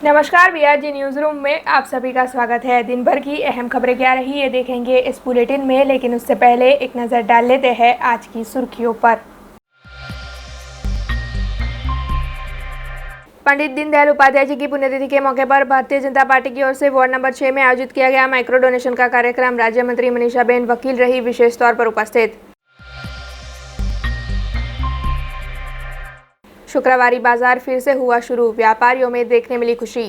नमस्कार BRG news room में आप सभी का स्वागत है। दिन भर की अहम खबरें क्या रही ये देखेंगे इस बुलेटिन में, लेकिन उससे पहले एक नज़र डाल लेते हैं आज की सुर्खियों पर। पंडित दीनदयाल उपाध्याय जी की पुण्यतिथि के मौके पर भारतीय जनता पार्टी की ओर से वार्ड नंबर 6 में आयोजित किया गया माइक्रो डोनेशन का कार्यक्रम। राज्य मंत्री मनीषाबेन वकील रही विशेष तौर पर उपस्थित। शुक्रवारी बाजार फिर से हुआ शुरू, व्यापारियों में देखने मिली खुशी।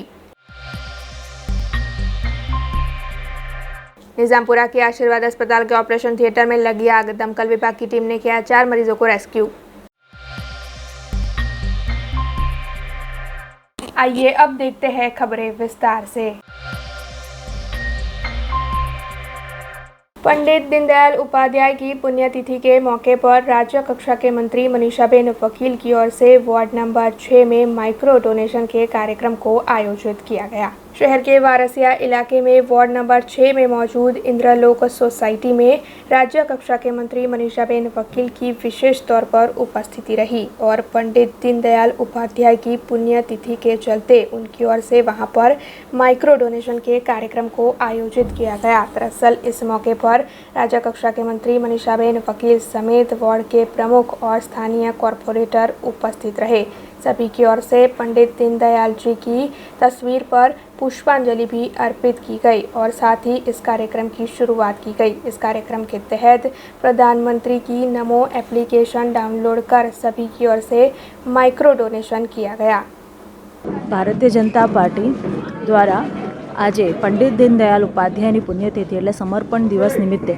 निजामपुरा के आशीर्वाद अस्पताल के ऑपरेशन थिएटर में लगी आग, दमकल विभाग की टीम ने किया 4 मरीजों को रेस्क्यू। आइए अब देखते हैं खबरें विस्तार से। पंडित दीनदयाल उपाध्याय की पुण्यतिथि के मौके पर राज्य कक्षा के मंत्री मनीषाबेन वकील की ओर से वार्ड नंबर 6 में माइक्रो डोनेशन के कार्यक्रम को आयोजित किया गया। शहर के वारसिया इलाके में वार्ड नंबर 6 में मौजूद इंद्रलोक सोसाइटी में राज्य कक्षा के मंत्री मनीषाबेन वकील की विशेष तौर पर उपस्थिति रही और पंडित दीनदयाल उपाध्याय की पुण्यतिथि के चलते उनकी ओर से वहां पर माइक्रो डोनेशन के कार्यक्रम को आयोजित किया गया। दरअसल इस मौके पर राज्य कक्षा के मंत्री मनीषाबेन वकील समेत वार्ड के प्रमुख और स्थानीय कॉरपोरेटर उपस्थित रहे। सभी की ओर से पंडित दीनदयाल जी की तस्वीर पर पुष्पांजलि भी अर्पित की गई और साथ ही इस कार्यक्रम की शुरुआत की गई। इस कार्यक्रम के तहत प्रधानमंत्री की नमो एप्लीकेशन डाउनलोड कर सभी की ओर से माइक्रो डोनेशन किया गया। भारतीय जनता पार्टी द्वारा आज पंडित दीनदयाल उपाध्यायની પુણ્યતિથિ એટલે સમર્પણ દિવસ નિમિત્તે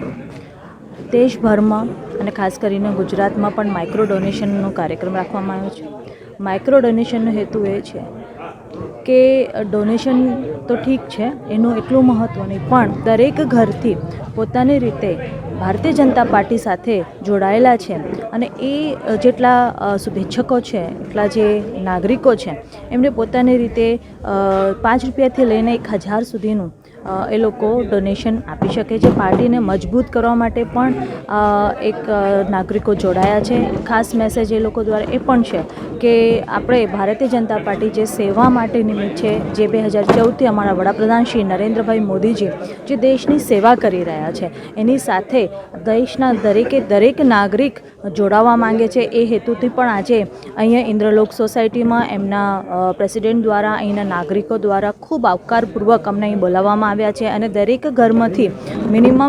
દેશભરમાં અને ખાસ કરીને ગુજરાતમાં પણ માઇક્રો ડોનેશનનો કાર્યક્રમ રાખવામાં આવ્યો છે। માઇક્રો ડોનેશનનો હેતુ એ છે કે ડોનેશન તો ઠીક છે, એનું એટલું મહત્ત્વ નહીં, પણ દરેક ઘરથી પોતાની રીતે ભારતીય જનતા પાર્ટી સાથે જોડાયેલા છે અને એ જેટલા શુભેચ્છકો છે, એટલા જે નાગરિકો છે, એમને પોતાની રીતે 5 રૂપિયાથી લઈને 1000 સુધીનું એ લોકો ડોનેશન આપી શકે છે। પાર્ટીને મજબૂત કરવા માટે પણ એક નાગરિકો જોડાયા છે। ખાસ મેસેજ એ લોકો દ્વારા એ પણ છે કે આપણે ભારતીય જનતા પાર્ટી જે સેવા માટે નિમિત્ત છે, જે 2014થી અમારા વડાપ્રધાન શ્રી નરેન્દ્રભાઈ મોદીજી જે દેશની સેવા કરી રહ્યા છે, એની સાથે દેશના દરેક નાગરિક જોડાવા માંગે છે। એ હેતુથી પણ આજે અહીંયા ઇન્દ્રલોક સોસાયટીમાં એમના પ્રેસિડેન્ટ દ્વારા, અહીંના નાગરિકો દ્વારા ખૂબ આવકારપૂર્વક અમને અહીં બોલાવવામાં આવ્યા છે અને દરેક ઘરમાંથી મિનિમમ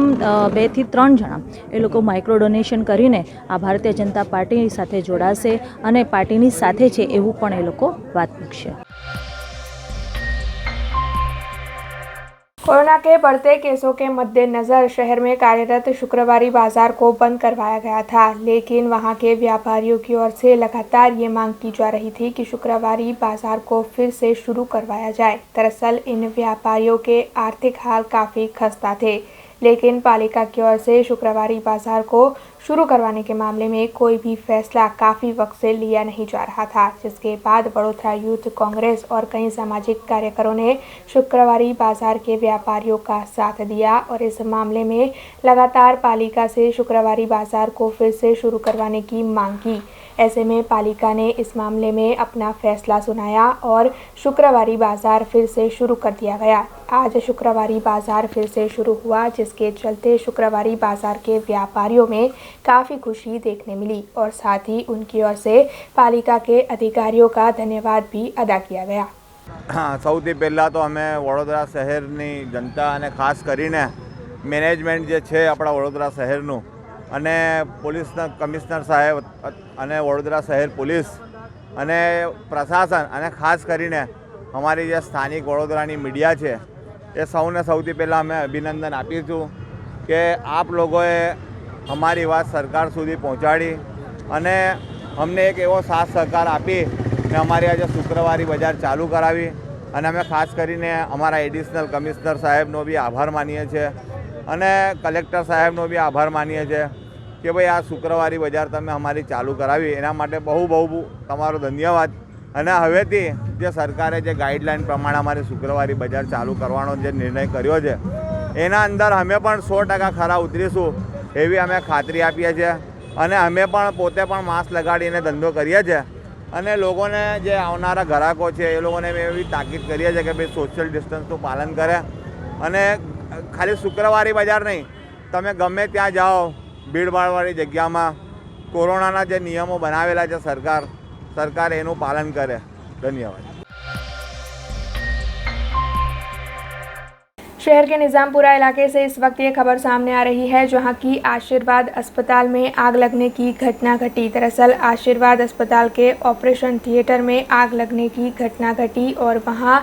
2 થી 3 જણા એ લોકો માઇક્રો ડોનેશન કરીને આ ભારતીય જનતા પાર્ટી સાથે જોડાશે અને પાર્ટીની સાથે છે એવું પણ એ લોકો વાત મૂકશે। कोरोना के बढ़ते केसों के मद्देनजर शहर में कार्यरत शुक्रवारी बाजार को बंद करवाया गया था, लेकिन वहां के व्यापारियों की ओर से लगातार ये मांग की जा रही थी कि शुक्रवारी बाजार को फिर से शुरू करवाया जाए। दरअसल इन व्यापारियों के आर्थिक हाल काफ़ी खस्ता थे, लेकिन पालिका की ओर से शुक्रवारी बाजार को शुरू करवाने के मामले में कोई भी फैसला काफ़ी वक्त से लिया नहीं जा रहा था, जिसके बाद बड़ौदा यूथ कांग्रेस और कई सामाजिक कार्यकरों ने शुक्रवारी बाजार के व्यापारियों का साथ दिया और इस मामले में लगातार पालिका से शुक्रवारी बाजार को फिर से शुरू करवाने की मांग की। ऐसे में पालिका ने इस मामले में अपना फैसला सुनाया और शुक्रवारी बाजार फिर से शुरू कर दिया गया। आज शुक्रवारी बाजार फिर से शुरू हुआ, जिसके चलते शुक्रवारी बाजार के व्यापारियों में काफ़ी खुशी देखने मिली और साथ ही उनकी ओर से पालिका के अधिकारियों का धन्यवाद भी अदा किया गया। हाँ, સૌથી પહેલાં તો અમે વડોદરા શહેરની जनता અને ખાસ કરીને મેનેજમેન્ટ જે છે આપણા વડોદરા શહેરનું અને પોલીસના કમિશનર સાહેબ અને વડોદરા શહેર પોલીસ અને પ્રશાસન અને ખાસ કરીને અમારી જે સ્થાનિક વડોદરાની મીડિયા છે એ સૌને સૌથી પહેલાં અમે અભિનંદન આપીશું કે આપ લોકોએ અમારી વાત સરકાર સુધી પહોંચાડી અને અમને એક એવો સાથ સહકાર આપી ને અમારી આજે શુક્રવારી બજાર ચાલુ કરાવી અને અમે ખાસ કરીને અમારા એડિશનલ કમિશનર સાહેબનો બી આભાર માનીએ છીએ અને કલેક્ટર સાહેબનો બી આભાર માનીએ છીએ કે ભાઈ આ શુક્રવારી બજાર તમે અમારી ચાલુ કરાવી, એના માટે બહુ તમારો ધન્યવાદ। અને હવેથી જે સરકારે જે ગાઈડલાઈન પ્રમાણે અમારી શુક્રવારી બજાર ચાલુ કરવાનો જે નિર્ણય કર્યો છે એના અંદર અમે પણ 100% ખરા ઉતરીશું એવી અમે ખાતરી આપીએ છીએ અને અમે પણ પોતે પણ માસ્ક લગાડીને ધંધો કરીએ છીએ અને લોકોને જે આવનારા ગ્રાહકો છે એ લોકોને મેં એવી તાકીદ કરીએ છીએ કે ભાઈ સોશિયલ ડિસ્ટન્સનું પાલન કરે અને ખાલી શુક્રવારી બજાર નહીં, તમે ગમે ત્યાં જાઓ ભીડભાડવાળી જગ્યામાં કોરોનાના જે નિયમો બનાવેલા છે સરકાર એનું પાલન કરે. ધન્યવાદ. शहर के निज़ामपुरा इलाके से इस वक्त ये खबर सामने आ रही है जहां की आशीर्वाद अस्पताल में आग लगने की घटना घटी। दरअसल आशीर्वाद अस्पताल के ऑपरेशन थिएटर में आग लगने की घटना घटी और वहां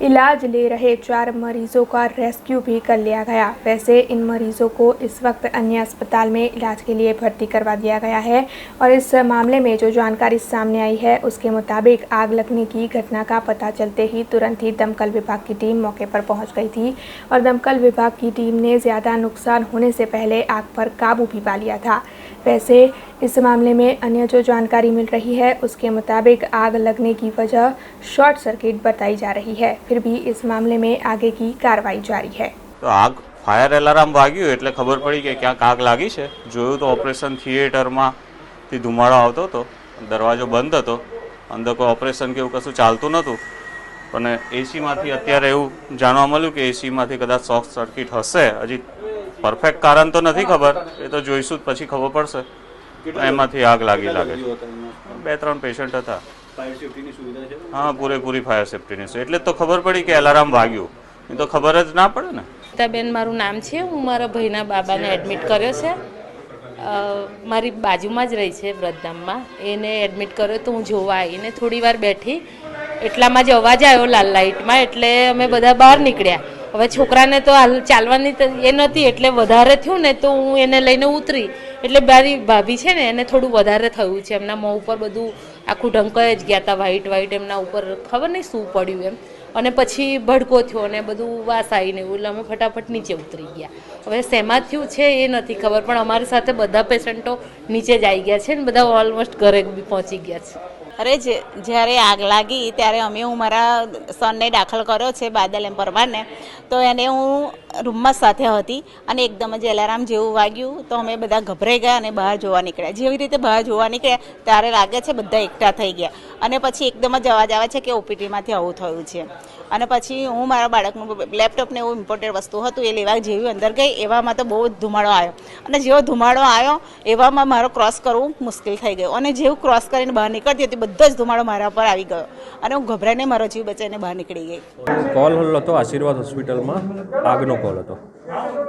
इलाज ले रहे 4 मरीजों का रेस्क्यू भी कर लिया गया। वैसे इन मरीजों को इस वक्त अन्य अस्पताल में इलाज के लिए भर्ती करवा दिया गया है और इस मामले में जो जानकारी सामने आई है उसके मुताबिक आग लगने की घटना का पता चलते ही तुरंत ही दमकल विभाग की टीम मौके पर पहुँच गई थी और दमकल विभाग की टीम ने ज़्यादा नुकसान होने से पहले आग पर काबू भी पा लिया था। वैसे इस मामले में अन्य जो जानकारी मिल रही है उसके मुताबिक आग लगने की वजह शॉर्ट सर्किट बताई जा रही है। फिर भी इस मामले में आगे की कार्रवाई जारी है। तो आग फायर एलार्म वाग्યું એટલે ખબર પડી કે ક્યાંક આગ લાગી છે. જોયું તો ઓપરેશન થિયેટરમાંથી ધુમાડો આવતો હતો, દરવાજો બંધ હતો, અંદર કોઈ ઓપરેશન કે એવું કશું ચાલતું નહોતું. અને એસીમાંથી અત્યારે એવું જાણવા મળ્યું કે એસીમાંથી કદાચ શોર્ટ સર્કિટ હશે. હજી પરફેક્ટ કારણ તો નથી ખબર, એ તો જોઈશું જ પછી ખબર પડશે. એમાંથી આગ લાગે છે. 2-3 પેશન્ટ હતા. હા, પૂરેપૂરી ફાયર સેફ્ટીની છે. એટલે તો ખબર પડી કે એલાર્મ વાગ્યું, એ તો ખબર જ ના પડે ને. બેન મારું નામ છે, હું મારા ભાઈના બાબાને એડમિટ કર્યો છે. મારી બાજુમાં જ રહી છે વૃદ્ધામમાં. એને એડમિટ કર્યો તો હું જોવા આવીને થોડી વાર બેઠી એટલામાં જ અવાજ આવ્યો લાલ લાઇટમાં, એટલે અમે બધા બહાર નીકળ્યા. હવે છોકરાને તો ચાલવાની એ નહોતી એટલે વધારે થયું ને તો હું એને લઈને ઉતરી. એટલે મારી ભાભી છે ને એને થોડું વધારે થયું છે. એમના મોં ઉપર બધું આખું ઢંકાઈ જ ગયા હતા, વ્હાઈટ એમના ઉપર ખબર નહીં શું પડ્યું એમ. અને પછી ભડકો થયો અને બધું વાસ આવીને એવું, એટલે અમે ફટાફટ નીચે ઉતરી ગયા. હવે શેમાં થયું છે એ નથી ખબર, પણ અમારી સાથે બધા પેશન્ટો નીચે જ આવી ગયા છે ને બધા ઓલમોસ્ટ ઘરે બી પહોંચી ગયા છે. અરે જ્યારે આગ લાગી ત્યારે હું મારા સનને દાખલ કર્યો છે બાદલ એમ પરમારને. તો એને હું રૂમમાં સાથે હતી અને એકદમ જ એલાર્મ જેવું વાગ્યું તો અમે બધા ગભરાઈ ગયા અને બહાર જોવા નીકળ્યા. જેવી રીતે બહાર જોવા નીકળ્યા ત્યારે લાગે છે બધા એકઠા થઈ ગયા અને પછી એકદમ જ અવાજ આવે છે કે ઓપીટીમાંથી આવું થયું છે. અને પછી હું મારા બાળકનું લેપટોપને એવું ઇમ્પોર્ટન્ટ વસ્તુ હતું એ લેવા જેવી અંદર ગઈ એવામાં તો બહુ જ ધુમાડો આવ્યો અને જેવો ધુમાડો આવ્યો એવામાં મારો ક્રોસ કરવું મુશ્કેલ થઈ ગયું અને જેવું ક્રોસ કરીને બહાર નીકળતી હતી બધો જ ધુમાડો મારા પર આવી ગયો અને હું ગભરાઈને મારો જીવ બચાવીને બહાર નીકળી ગઈ. કોલ હતો આશીર્વાદ હોસ્પિટલમાં, આગનો કોલ હતો.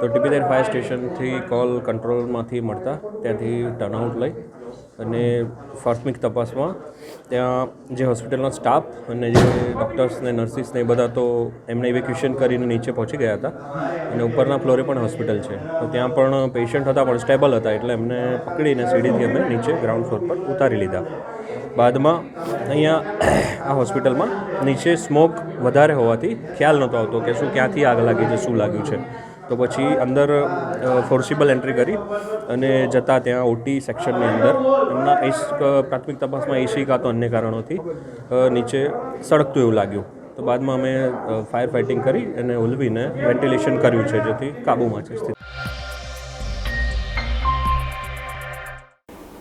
તો ટીપીદેર ફાયર સ્ટેશનથી કોલ કંટ્રોલમાંથી મળતા ત્યાંથી ટર્નઆઉટ લઈ અને પ્રાથમિક તપાસમાં ત્યાં જે હોસ્પિટલનો સ્ટાફ અને જે ડૉક્ટર્સ ને નર્સિસ ને એ બધા તો એમને ઇવેક્યુએશન કરીને નીચે પહોંચી ગયા હતા અને ઉપરના ફ્લોરે પણ હોસ્પિટલ છે તો ત્યાં પણ પેશન્ટ હતા પણ સ્ટેબલ હતા એટલે એમને પકડીને સીડીથી અમે નીચે ગ્રાઉન્ડ ફ્લોર પર ઉતારી લીધા. બાદમાં અહીંયા આ હોસ્પિટલમાં નીચે સ્મોક વધારે હોવાથી ખ્યાલ નહોતો આવતો કે શું ક્યાંથી આગ લાગી છે, શું લાગ્યું છે. તો પછી અંદર ફોર્સિબલ એન્ટ્રી કરી અને જતાં ત્યાં ઓટી સેક્શનની અંદર એમના પ્રાથમિક તપાસમાં એસી કાં તો અન્ય કારણોથી નીચે સળગતું એવું લાગ્યું. તો બાદમાં અમે ફાયર ફાઇટિંગ કરી અને ઉલવીને વેન્ટિલેશન કર્યું છે જેથી કાબૂમાં છે સ્થિતિ.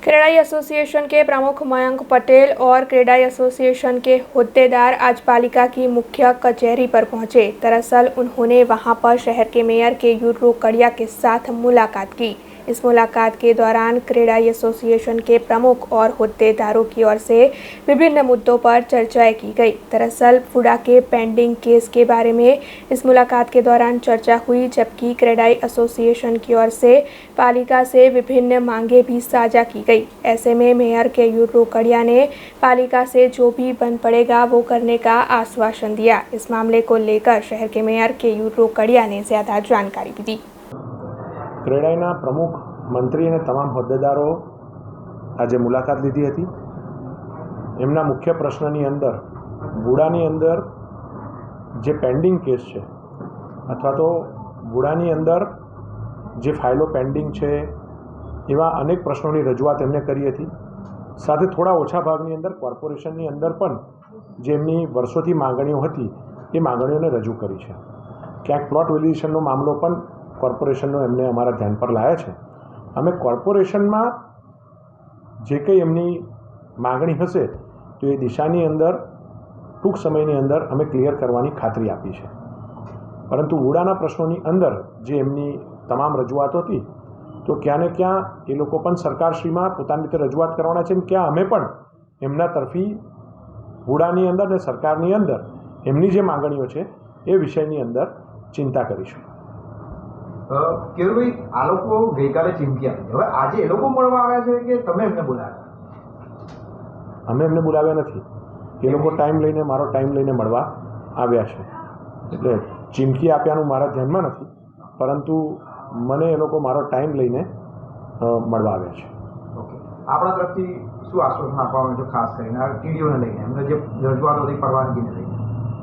क्रेडाई एसोसिएशन के प्रमुख मयंक पटेल और क्रेडाई एसोसिएशन के होद्देदार आज पालिका की मुख्य कचहरी पर पहुंचे। दरअसल उन्होंने वहां पर शहर के मेयर केयूर रोकड़िया के साथ मुलाकात की। इस मुलाकात के दौरान क्रेडाई एसोसिएशन के प्रमुख और होद्देदारों की ओर से विभिन्न मुद्दों पर चर्चाएं की गई। दरअसल फुडा के पेंडिंग केस के बारे में इस मुलाकात के दौरान चर्चा हुई, जबकि क्रेडाई एसोसिएशन की ओर से पालिका से विभिन्न मांगे भी साझा की गई। ऐसे में मेयर केयूर रोकड़िया ने पालिका से जो भी बन पड़ेगा वो करने का आश्वासन दिया। इस मामले को लेकर शहर के मेयर केयूर रोकड़िया ने ज़्यादा जानकारी भी दी। ક્રેડાઈના પ્રમુખ મંત્રી અને તમામ હોદ્દેદારો આજે મુલાકાત લીધી હતી. એમના મુખ્ય પ્રશ્નની અંદર વુડાની અંદર જે પેન્ડિંગ કેસ છે અથવા તો વુડાની અંદર જે ફાઇલો પેન્ડિંગ છે એવા અનેક પ્રશ્નોની રજૂઆત એમને કરી હતી. સાથે થોડા ઓછા ભાગની અંદર કોર્પોરેશનની અંદર પણ જે એમની વર્ષોથી માગણીઓ હતી એ માગણીઓને રજૂ કરી છે. ક્યાંક પ્લોટ વેલ્યુએશનનો મામલો પણ કોર્પોરેશનનો એમને અમારા ધ્યાન પર લાયા છે. અમે કોર્પોરેશનમાં જે કંઈ એમની માગણી હશે તો તો એ દિશાની અંદર ટૂંક સમયની અંદર અમે ક્લિયર કરવાની ખાતરી આપી છે. પરંતુ વુડાના પ્રશ્નોની અંદર જે એમની તમામ રજૂઆતો હતી, તો ક્યાં ને ક્યાં એ લોકો પણ સરકારશ્રીમાં પોતાની રીતે રજૂઆત કરવાના છે, ક્યાં અમે પણ એમના તરફી વુડાની અંદર અને સરકારની અંદર એમની જે માગણીઓ છે એ વિષયની અંદર ચિંતા કરીશું. કેરુભાઈ, આ લોકો ગઈકાલે ચીમકી આપી, હવે આજે એ લોકો મળવા આવ્યા છે કે તમે એમને બોલાવ્યા? અમે એમને બોલાવ્યા નથી. એ લોકો ટાઈમ લઈને, મારો ટાઈમ લઈને મળવા આવ્યા છે. એટલે ચીમકી આપ્યાનું મારા ધ્યાનમાં નથી, પરંતુ મને એ લોકો મારો ટાઈમ લઈને મળવા આવ્યા છે. ઓકે, આપણા તરફથી શું આશ્વાસન આપવાનું છે, ખાસ કરીને આ ટીડીઓને લઈને, એમને જે રજૂઆતો હતી પરવાનગીને લઈને?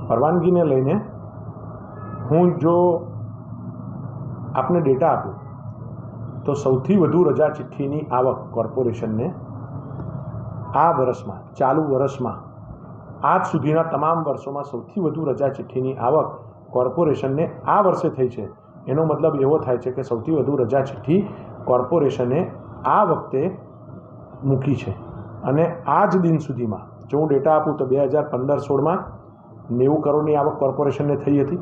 પરવાનગીને લઈને હું જો આપને ડેટા આપું તો સૌથી વધુ રજા ચિઠ્ઠીની આવક કોર્પોરેશનને આ વર્ષમાં, ચાલુ વર્ષમાં, આજ સુધીના તમામ વર્ષોમાં સૌથી વધુ રજા ચિઠ્ઠીની આવક કોર્પોરેશનને આ વર્ષે થઈ છે. એનો મતલબ એવો થાય છે કે સૌથી વધુ રજા ચિઠ્ઠી કોર્પોરેશને આ વખતે મૂકી છે. અને આ જ દિન સુધીમાં જો હું ડેટા આપું તો 2015-16માં 90 કરોડની આવક કોર્પોરેશનને થઈ હતી,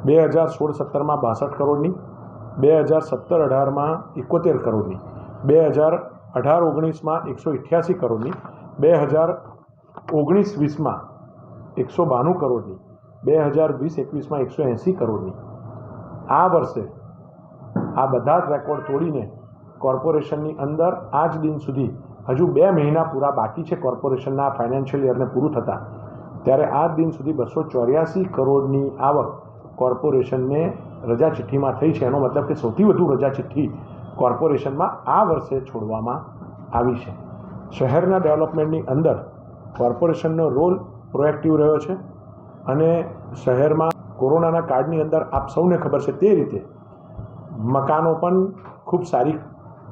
2016-17માં 62 કરોડની, 2017-18માં 71 કરોડની, 2018-19માં 188 કરોડની, 2019-20માં 192 કરોડની, 2020-21માં 180 કરોડની. આ વર્ષે આ બધા જ રેકોર્ડ તોડીને કોર્પોરેશનની અંદર આજ દિન સુધી હજુ 2 મહિના પૂરા બાકી છે કોર્પોરેશનના ફાઇનાન્શિયલ યરને પૂરું થતાં, ત્યારે આજ દિન સુધી 284 કરોડની આવક કોર્પોરેશનને રજા ચિઠ્ઠીમાં થઈ છે. એનો મતલબ કે સૌથી વધુ રજા ચિઠ્ઠી કોર્પોરેશનમાં આ વર્ષે છોડવામાં આવી છે. શહેરના ડેવલપમેન્ટની અંદર કોર્પોરેશનનો રોલ પ્રોએક્ટિવ રહ્યો છે અને શહેરમાં કોરોનાના કાળની અંદર આપ સૌને ખબર છે તે રીતે મકાનો પણ ખૂબ સારી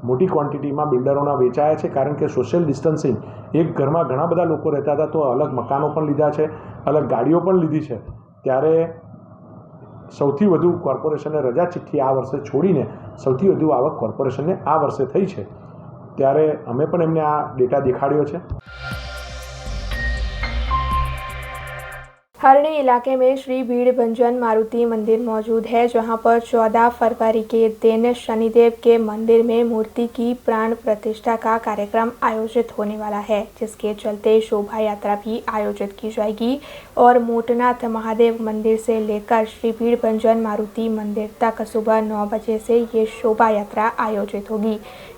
મોટી ક્વોન્ટિટીમાં બિલ્ડરોના વેચાયા છે, કારણ કે સોશિયલ ડિસ્ટન્સિંગ, એક ઘરમાં ઘણા બધા લોકો રહેતા હતા તો અલગ મકાનો પણ લીધા છે, અલગ ગાડીઓ પણ લીધી છે. ત્યારે સૌથી વધુ કોર્પોરેશનને રજા ચિઠ્ઠી આ વર્ષે છોડીને સૌથી વધુ આવક કોર્પોરેશનને આ વર્ષે થઈ છે. ત્યારે અમે પણ એમને આ ડેટા દેખાડ્યો છે. हरणी इलाके में श्री भीड़ भंजन मारुति मंदिर मौजूद है, जहां पर 14 फरवरी के दिन शनिदेव के मंदिर में मूर्ति की प्राण प्रतिष्ठा का कार्यक्रम आयोजित होने वाला है, जिसके चलते शोभा यात्रा भी आयोजित की जाएगी और मोटनाथ महादेव मंदिर से लेकर श्री भीड़ भंजन मारुति मंदिर तक सुबह 9 बजे से ये शोभा यात्रा आयोजित होगी.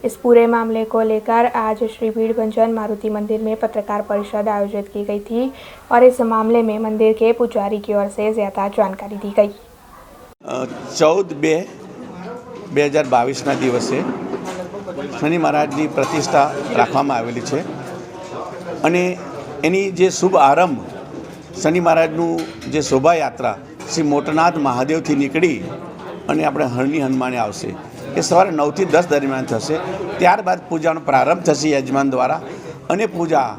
इस पूरे मामले को लेकर आज श्री भीड़ भंजन मारुति मंदिर में पत्रकार परिषद आयोजित की गई थी और इस मामले में मंदिर के पुजारी की ओर से ज़्यादा जानकारी दी गई. 14/2/2022ના દિવસે શનિ મહારાજની પ્રતિષ્ઠા રાખવામાં આવેલી છે અને એની જે શુભ આરંભ શનિ મહારાજનું જે શોભાયાત્રા શ્રી મોટનાથ મહાદેવથી નીકળી અને આપણે હરણી હનુમાને આવશે. એ સવારે 9 થી 10 દરમિયાન થશે. ત્યારબાદ પૂજાનો પ્રારંભ થશે યજમાન દ્વારા અને પૂજા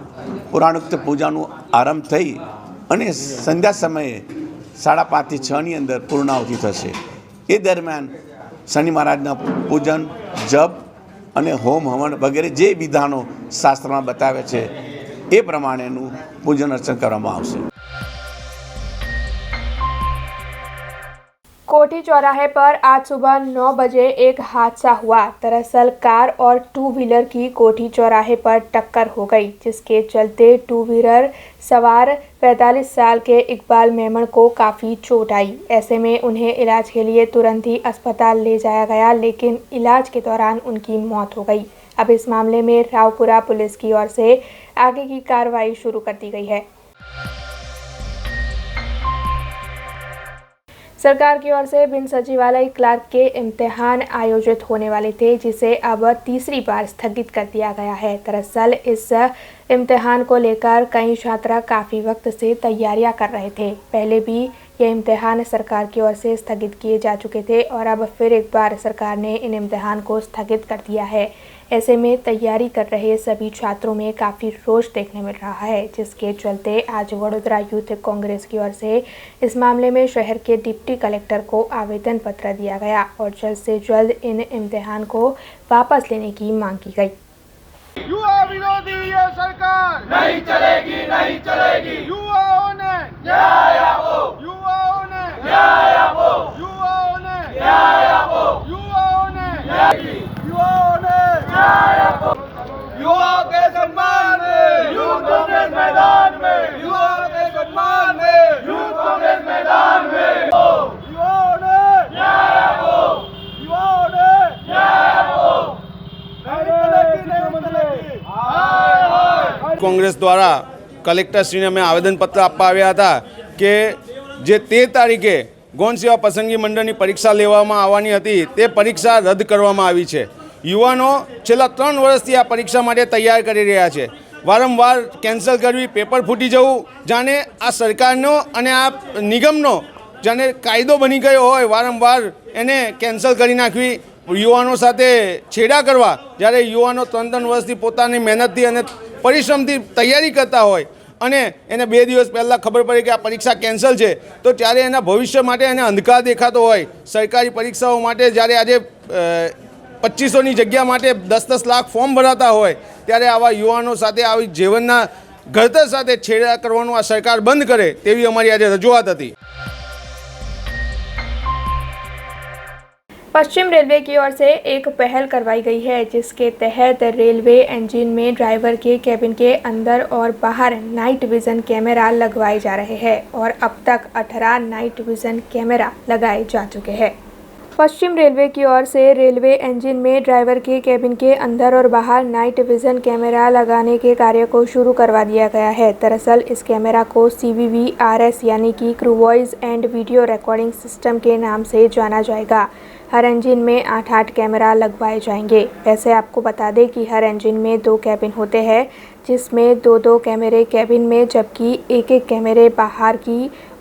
પુરાણોક્ત પૂજાનું આરંભ થઈ અને સંધ્યા સમયે 5:30 થી 6ની અંદર પૂર્ણાહુતિ થશે. એ દરમિયાન શનિ મહારાજના પૂજન, જપ અને હોમ હવન વગેરે જે વિધાનો શાસ્ત્રમાં બતાવ્યા છે એ પ્રમાણેનું પૂજન અર્ચન કરવામાં આવશે. कोठी चौराहे पर आज सुबह 9 बजे एक हादसा हुआ. दरअसल कार और 2 व्हीलर की कोठी चौराहे पर टक्कर हो गई, जिसके चलते 2 व्हीलर सवार 45 साल के इकबाल मेमन को काफ़ी चोट आई. ऐसे में उन्हें इलाज के लिए तुरंत ही अस्पताल ले जाया गया, लेकिन इलाज के दौरान उनकी मौत हो गई. अब इस मामले में रावपुरा पुलिस की ओर से आगे की कार्रवाई शुरू कर दी गई है. सरकार की ओर से बिन सचिवालय क्लार्क के इम्तिहान आयोजित होने वाले थे, जिसे अब तीसरी बार स्थगित कर दिया गया है. दरअसल इस इम्तिहान को लेकर कई छात्र काफ़ी वक्त से तैयारियां कर रहे थे. पहले भी ये इम्तिहान सरकार की ओर से स्थगित किए जा चुके थे और अब फिर एक बार सरकार ने इन इम्तिहान को स्थगित कर दिया है. ऐसे में तैयारी कर रहे सभी छात्रों में काफ़ी रोष देखने मिल रहा है, जिसके चलते आज वडोदरा यूथ कांग्रेस की ओर से इस मामले में शहर के डिप्टी कलेक्टर को आवेदन पत्र दिया गया और जल्द से जल्द इन इम्तिहान को वापस लेने की मांग की गई. युवा विरोधी ये सरकार नहीं चलेगी, नहीं चलेगी। युवाओं ने न्याय आपो, युवाओं ने न्याय आपो, युवाओं ने न्याय आपो, युवाओं ने युवाओं ने न्याय आपो। युवाओं के सम्मान में यूथ कांग्रेस मैदान में, युवाओं के सम्मान में यूथ कांग्रेस मैदान में। युवाओं ने न्याय आपो, युवाओं ने न्याय आपो। કોંગ્રેસ દ્વારા કલેક્ટરશ્રીને અમે આવેદનપત્ર આપવા આવ્યા હતા કે જે 13 તારીખે ગૌણ સેવા પસંદગી મંડળની પરીક્ષા લેવામાં આવવાની હતી તે પરીક્ષા રદ કરવામાં આવી છે। યુવાનો છેલ્લા 3 વર્ષથી આ પરીક્ષા માટે તૈયાર કરી રહ્યા છે। વારંવાર કેન્સલ કરવી, પેપર ફૂટી જવું, જાણે આ સરકારનો અને આ નિગમનો જાણે કાયદો બની ગયો હોય, વારંવાર એને કેન્સલ કરી નાખવી, યુવાનો સાથે છેડા કરવા। જ્યારે યુવાનો 3 વર્ષથી પોતાની મહેનતથી અને પરિશ્રમથી તૈયારી કરતા હોય અને એને 2 દિવસ પહેલાં ખબર પડે કે આ પરીક્ષા કેન્સલ છે, તો ત્યારે એના ભવિષ્ય માટે એને અંધકાર દેખાતો હોય। સરકારી પરીક્ષાઓ માટે જ્યારે આજે 2500ની જગ્યા માટે 10-10 લાખ ફોર્મ ભરાતા હોય, ત્યારે આવા યુવાનો સાથે આવી જીવનના ઘડતર સાથે છેડા કરવાનું આ સરકાર બંધ કરે તેવી અમારી આજે રજૂઆત હતી। पश्चिम रेलवे की ओर से एक पहल करवाई गई है, जिसके तहत रेलवे इंजन में ड्राइवर के केबिन के अंदर और बाहर नाइट विजन कैमरा लगवाए जा रहे हैं और अब तक 18 नाइट विजन कैमरा लगाए जा चुके हैं। पश्चिम रेलवे की ओर से रेलवे इंजन में ड्राइवर के केबिन के अंदर और बाहर नाइट विजन कैमरा लगाने के कार्य को शुरू करवा दिया गया है। दरअसल इस कैमरा को CVVRS यानी कि crew voice and video recording system के नाम से जाना जाएगा। हर इंजन में 8-8 कैमरा लगवाए जाएंगे। वैसे आपको बता दें कि हर इंजन में 2 कैबिन होते हैं, जिसमें 2-2 कैमरे कैबिन में जबकि 1-1 कैमरे बाहर की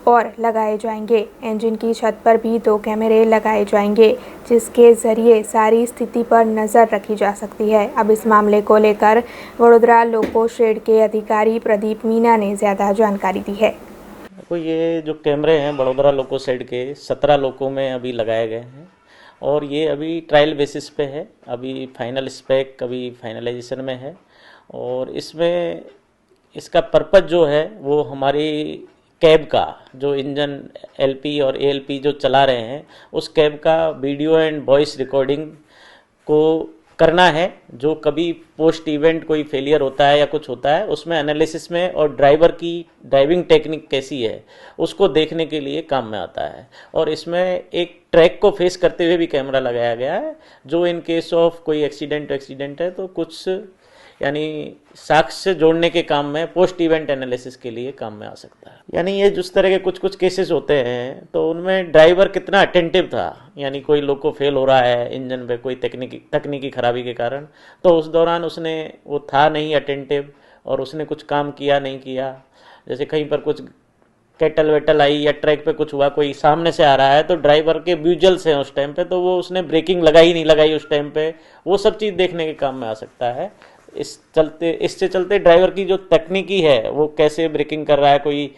और लगाए जाएंगे। इंजन की छत पर भी 2 कैमरे लगाए जाएंगे, जिसके ज़रिए सारी स्थिति पर नज़र रखी जा सकती है। अब इस मामले को लेकर वडोदरा लोको शेड के अधिकारी प्रदीप मीना ने ज़्यादा जानकारी दी है। तो ये जो कैमरे हैं वडोदरा लोको शेड के 17 लोकों में अभी लगाए गए हैं और ये अभी ट्रायल बेसिस पे है। अभी फाइनल स्पेक अभी फाइनलाइजेशन में है और इसमें इसका पर्पज़ जो है वो हमारी कैब का जो इंजन LP और ALP जो चला रहे हैं उस कैब का वीडियो एंड वॉइस रिकॉर्डिंग को करना है। जो कभी पोस्ट इवेंट कोई फेलियर होता है या कुछ होता है उसमें एनालिसिस में और ड्राइवर की ड्राइविंग टेक्निक कैसी है उसको देखने के लिए काम में आता है। और इसमें एक ट्रैक को फेस करते हुए भी कैमरा लगाया गया है, जो इन केस ऑफ कोई एक्सीडेंट है तो कुछ यानी साक्ष्य जोड़ने के काम में, पोस्ट इवेंट एनालिसिस के लिए काम में आ सकता है। यानी ये जिस तरह के कुछ केसेस होते हैं तो उनमें ड्राइवर कितना अटेंटिव था, यानी कोई लोको फेल हो रहा है इंजन पे कोई तकनीकी खराबी के कारण, तो उस दौरान उसने वो था नहीं अटेंटिव और उसने कुछ काम किया नहीं किया। जैसे कहीं पर कुछ कैटल वेटल आई या ट्रैक पे कुछ हुआ, कोई सामने से आ रहा है तो ड्राइवर के विजुअल्स हैं उस टाइम पे, तो वो उसने ब्रेकिंग लगाई नहीं लगाई उस टाइम पे, वो सब चीज़ देखने के काम में आ सकता है। इससे चलते ड्राइवर की जो तकनीकी है वो कैसे ब्रेकिंग कर रहा है, कोई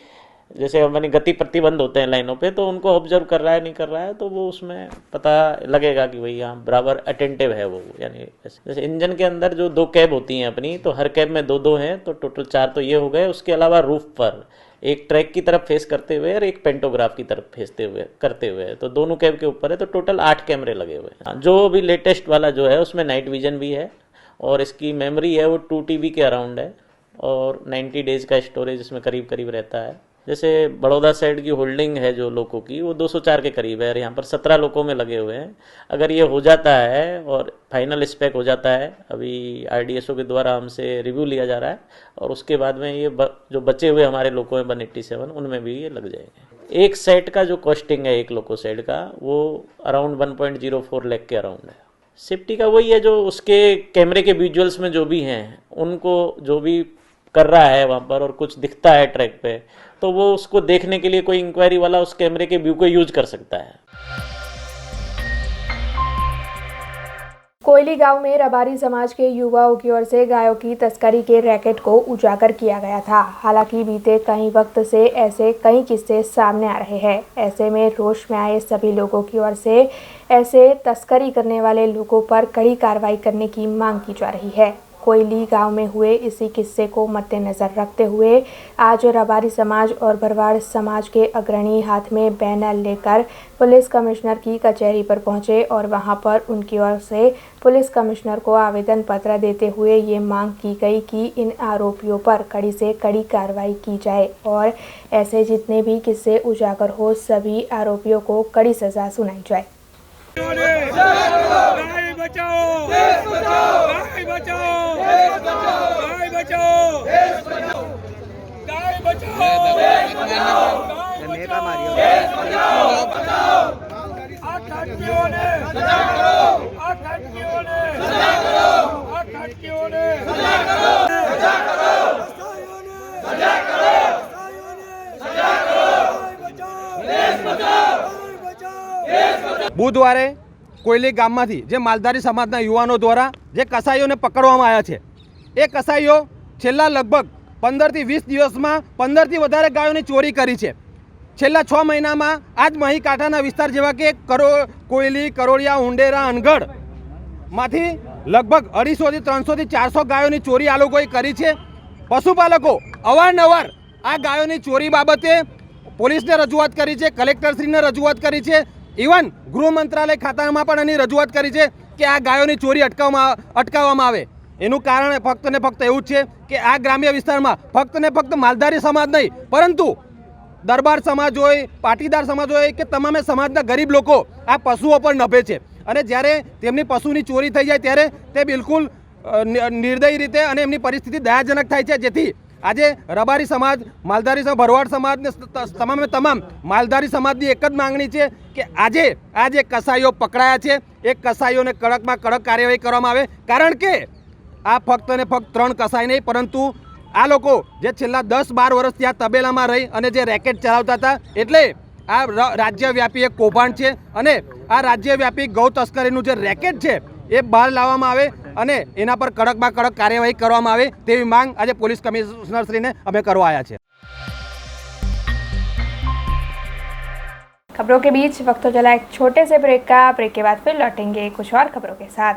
जैसे हमारी गति प्रतिबंध होते हैं लाइनों पे तो उनको ऑब्जर्व कर रहा है नहीं कर रहा है, तो वो उसमें पता लगेगा कि भाई हाँ बराबर अटेंटिव है वो। यानी जैसे इंजन के अंदर जो 2 कैब होती हैं अपनी, तो हर कैब में 2-2 हैं, तो टोटल 4 तो ये हो गए। उसके अलावा रूफ पर एक ट्रैक की तरफ फेस करते हुए और एक पेंटोग्राफ की तरफ करते हुए, तो दोनों कैब के ऊपर है, तो टोटल 8 कैमरे लगे हुए हैं। जो अभी लेटेस्ट वाला जो है उसमें नाइट विजन भी है और इसकी मेमोरी है वो 2 TB के अराउंड है और 90 डेज़ का स्टोरेज इसमें करीब रहता है। जैसे बड़ौदा साइड की होल्डिंग है जो लोको की वो 204 के करीब है और यहाँ पर 17 लोकों में लगे हुए हैं। अगर ये हो जाता है और फाइनल स्पेक हो जाता है, अभी RDSO के द्वारा हमसे रिव्यू लिया जा रहा है और उसके बाद में ये जो बचे हुए हमारे लोको हैं 187 उनमें भी ये लग जाएंगे। एक सेट का जो कॉस्टिंग है एक लोको सेट का वो अराउंड 1.04 लाख के अराउंड है। सेफ्टी का वही है जो उसके कैमरे के विजुअल्स में जो भी हैं उनको जो भी कर रहा है वहाँ पर और कुछ दिखता है ट्रैक पे तो वो उसको देखने के लिए कोई इंक्वायरी वाला उस कैमरे के व्यू को यूज कर सकता है। कोयली गांव में रबारी समाज के युवाओं की ओर से गायों की तस्करी के रैकेट को उजागर किया गया था। हालांकि बीते कई वक्त से ऐसे कई किस्से सामने आ रहे हैं। ऐसे में रोष में आए सभी लोगों की ओर से ऐसे तस्करी करने वाले लोगों पर कड़ी कार्रवाई करने की मांग की जा रही है। कोयली गांव में हुए इसी किस्से को मद्देनजर रखते हुए आज रबारी समाज और भरवाड़ समाज के अग्रणी हाथ में बैनर लेकर पुलिस कमिश्नर की कचहरी पर पहुंचे और वहां पर उनकी ओर से पुलिस कमिश्नर को आवेदन पत्र देते हुए ये मांग की गई कि इन आरोपियों पर कड़ी से कड़ी कार्रवाई की जाए और ऐसे जितने भी किस्से उजागर हो सभी आरोपियों को कड़ी सजा सुनाई जाए। गाय बचाओ देश बचाओ, गाय बचाओ देश बचाओ, गाय बचाओ देश बचाओ, गाय बचाओ देश बचाओ, गाय बचाओ देश बचाओ। आतंकियों ने सजा करो, आतंकियों ने सजा करो, आतंकियों ने सजा करो, सजा करो, सजा करो, सजा करो, देश बचाओ, देश बचाओ। બુધવારે કોયલી ગામમાંથી જે માલધારી સમાજના યુવાનો દ્વારા જે કસાઈઓને પકડવામાં આવ્યા છે એ કસાઈઓ છેલ્લા લગભગ 15થી 20 દિવસમાં 15થી વધારે ગાયોની ચોરી કરી છે। છેલ્લા 6 મહિનામાં આ જ મહી કાંઠાના વિસ્તાર જેવા કે કોયલી, કરોડિયા, ઉંડેરા, અનગઢમાંથી લગભગ 250થી 300 થી 400 ગાયોની ચોરી આ લોકોએ કરી છે। પશુપાલકો અવારનવાર આ ગાયોની ચોરી બાબતે પોલીસને રજૂઆત કરી છે, કલેક્ટરશ્રીને રજૂઆત કરી છે, ઇવન ગૃહ મંત્રાલય ખાતામાં પણ એની રજૂઆત કરી છે કે આ ગાયોની ચોરી અટકાવવામાં આવે। એનું કારણ ફક્ત ને ફક્ત એવું જ છે કે આ ગ્રામ્ય વિસ્તારમાં ફક્ત ને ફક્ત માલધારી સમાજ નહીં પરંતુ દરબાર સમાજ હોય, પાટીદાર સમાજ હોય કે તમામે સમાજના ગરીબ લોકો આ પશુઓ પર નભે છે અને જ્યારે તેમની પશુની ચોરી થઈ જાય ત્યારે તે બિલકુલ નિર્દયી રીતે અને એમની પરિસ્થિતિ દયાજનક થાય છે। જેથી આજે રબારી સમાજ, માલધારી સમાજ, ભરવાડ સમાજને તમામે તમામ માલધારી સમાજની એક જ માંગણી છે કે આજે જે કસાઈઓ પકડાયા છે એ કસાઈઓને કડકમાં કડક કાર્યવાહી કરવામાં આવે। કારણ કે આ ફક્ત ને ફક્ત 3 કસાઈ નહીં પરંતુ આ લોકો જે છેલ્લા 10-12 વર્ષ ત્યાં તબેલામાં રહી અને જે રેકેટ ચલાવતા હતા એટલે આ રાજ્યવ્યાપી એક કૌભાંડ છે અને આ રાજ્યવ્યાપી ગૌ તસ્કરીનું જે રેકેટ છે એ બહાર લાવવામાં આવે અને એના પર કડકમાં કડક કાર્યવાહી કરવામાં આવે તેવી માંગ આજે પોલીસ કમિશનરશ્રીને અમે કરવા આવ્યા છે। खबरों के बीच वक्त तो चला एक छोटे से ब्रेक का। ब्रेक के बाद फिर लौटेंगे कुछ और खबरों के साथ।